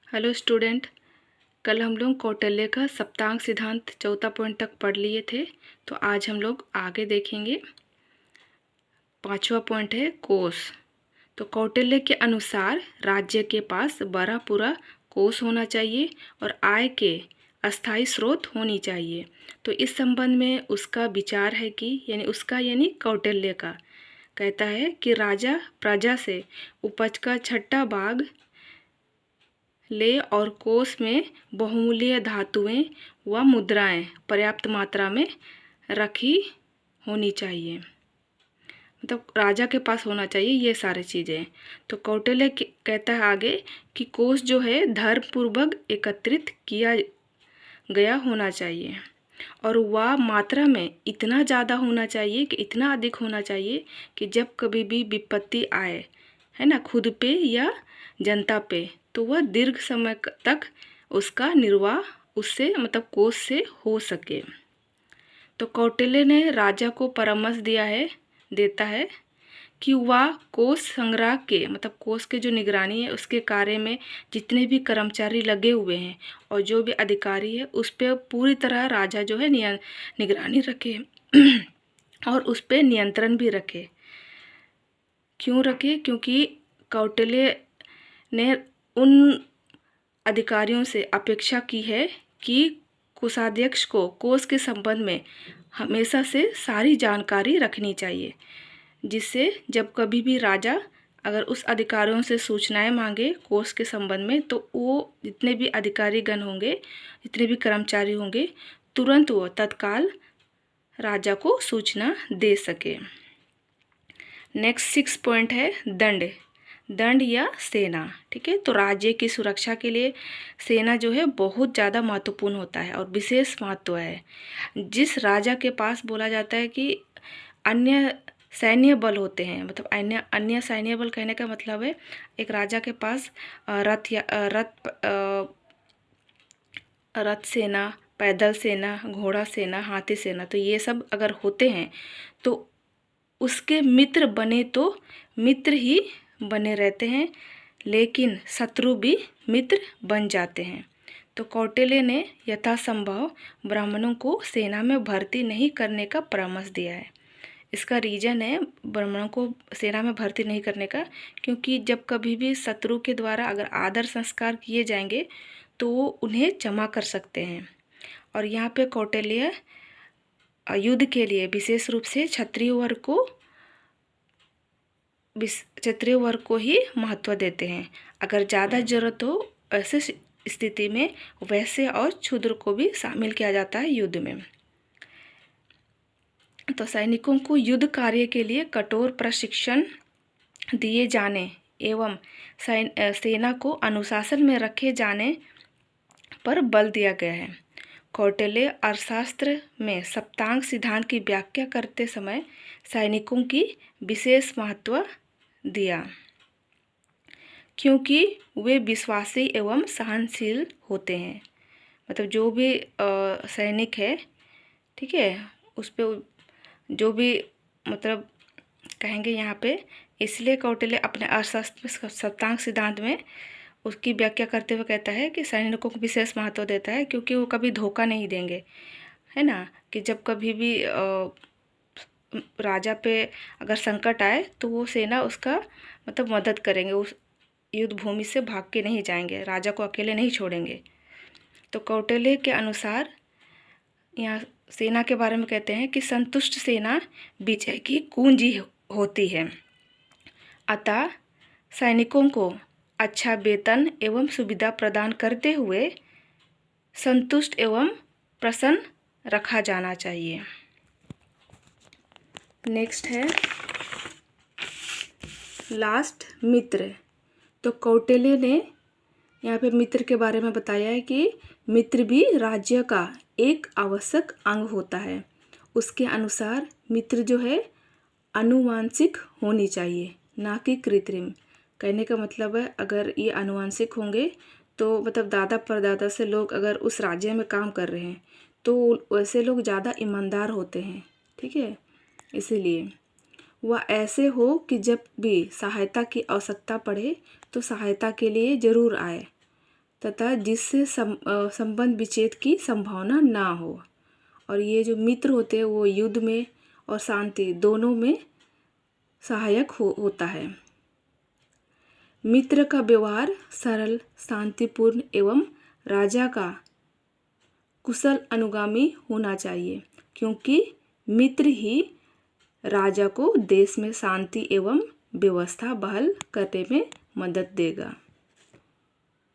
Hello student. कल हम लोग कौटिल्य का सप्तांग सिद्धांत चौथा पॉइंट तक पढ़ लिए थे। तो आज हम लोग आगे देखेंगे। पांचवा पॉइंट है कोष। तो कौटिल्य के अनुसार राज्य के पास बड़ा पूरा कोष होना चाहिए और आय के अस्थायी स्रोत होनी चाहिए। तो इस संबंध में उसका विचार है कि यानी कौटिल्य का कहता है कि राजा प्रजा से उपज का छठा भाग ले और कोष में बहुमूल्य धातुएं व मुद्राएं पर्याप्त मात्रा में रखी होनी चाहिए। मतलब राजा के पास होना चाहिए ये सारी चीज़ें। तो कौटिल्य कहता है आगे कि कोष जो है धर्मपूर्वक एकत्रित किया गया होना चाहिए और वह मात्रा में इतना ज़्यादा होना चाहिए कि इतना अधिक होना चाहिए कि जब कभी भी विपत्ति आए, है ना, खुद पे या जनता पे, तो वह दीर्घ समय तक उसका निर्वाह उससे मतलब कोष से हो सके। तो कौटिल्य ने राजा को परामर्श देता है कि वह कोष संग्रह के मतलब कोष के जो निगरानी है उसके कार्य में जितने भी कर्मचारी लगे हुए हैं और जो भी अधिकारी है उस पर पूरी तरह राजा जो है निगरानी रखे और उस पर नियंत्रण भी रखे। क्यों रखे? क्योंकि कौटिल्य ने उन अधिकारियों से अपेक्षा की है कि कोषाध्यक्ष को कोष के संबंध में हमेशा से सारी जानकारी रखनी चाहिए, जिससे जब कभी भी राजा अगर उस अधिकारियों से सूचनाएं मांगे कोष के संबंध में तो वो जितने भी अधिकारीगण होंगे, जितने भी कर्मचारी होंगे, तुरंत वो तत्काल राजा को सूचना दे सके। नेक्स्ट 6 पॉइंट है दंड या सेना। ठीक है, तो राज्य की सुरक्षा के लिए सेना जो है बहुत ज़्यादा महत्वपूर्ण होता है और विशेष महत्व है। जिस राजा के पास बोला जाता है कि अन्य सैन्य बल होते हैं, मतलब अन्य सैन्य बल कहने का मतलब है एक राजा के पास रथ सेना, पैदल सेना, घोड़ा सेना, हाथी सेना, तो ये सब अगर होते हैं तो उसके मित्र बने तो मित्र ही बने रहते हैं, लेकिन शत्रु भी मित्र बन जाते हैं। तो कौटिल्य ने यथासंभव ब्राह्मणों को सेना में भर्ती नहीं करने का परामर्श दिया है। इसका रीज़न है ब्राह्मणों को सेना में भर्ती नहीं करने का, क्योंकि जब कभी भी शत्रु के द्वारा अगर आदर संस्कार किए जाएंगे तो वो उन्हें क्षमा कर सकते हैं। और यहाँ पे कौटिल्य युद्ध के लिए विशेष रूप से क्षत्रिय वर्ग को ही महत्व देते हैं। अगर ज़्यादा जरूरत हो ऐसे स्थिति में वैश्य और शूद्र को भी शामिल किया जाता है युद्ध में। तो सैनिकों को युद्ध कार्य के लिए कठोर प्रशिक्षण दिए जाने एवं सेना को अनुशासन में रखे जाने पर बल दिया गया है। कौटिल्य अर्थशास्त्र में सप्तांग सिद्धांत की व्याख्या करते समय सैनिकों की विशेष महत्व दिया, क्योंकि वे विश्वासी एवं सहनशील होते हैं। मतलब जो भी सैनिक है, ठीक है, उस पर जो भी मतलब कहेंगे यहाँ पे, इसलिए कौटिल्य अपने अर्थशास्त्र सप्तांग सिद्धांत में उसकी व्याख्या करते हुए कहता है कि सैनिकों को विशेष महत्व देता है, क्योंकि वो कभी धोखा नहीं देंगे, है ना, कि जब कभी भी राजा पे अगर संकट आए तो वो सेना उसका मतलब मदद करेंगे, उस युद्ध भूमि से भाग के नहीं जाएंगे, राजा को अकेले नहीं छोड़ेंगे। तो कौटिल्य के अनुसार यहाँ सेना के बारे में कहते हैं कि संतुष्ट सेना विजय की कुंजी होती है। अतः सैनिकों को अच्छा वेतन एवं सुविधा प्रदान करते हुए संतुष्ट एवं प्रसन्न रखा जाना चाहिए। नेक्स्ट है लास्ट मित्र। तो कौटिल्य ने यहाँ पे मित्र के बारे में बताया है कि मित्र भी राज्य का एक आवश्यक अंग होता है। उसके अनुसार मित्र जो है आनुवंशिक होनी चाहिए, ना कि कृत्रिम। कहने का मतलब है अगर ये आनुवंशिक होंगे तो मतलब दादा परदादा से लोग अगर उस राज्य में काम कर रहे हैं तो वैसे लोग ज़्यादा ईमानदार होते हैं, ठीक है। इसीलिए वह ऐसे हो कि जब भी सहायता की आवश्यकता पड़े तो सहायता के लिए ज़रूर आए, तथा जिससे संबंध विच्छेद की संभावना ना हो। और ये जो मित्र होते हैं वो युद्ध में और शांति दोनों में सहायक होता है। मित्र का व्यवहार सरल, शांतिपूर्ण एवं राजा का कुशल अनुगामी होना चाहिए, क्योंकि मित्र ही राजा को देश में शांति एवं व्यवस्था बहाल करने में मदद देगा।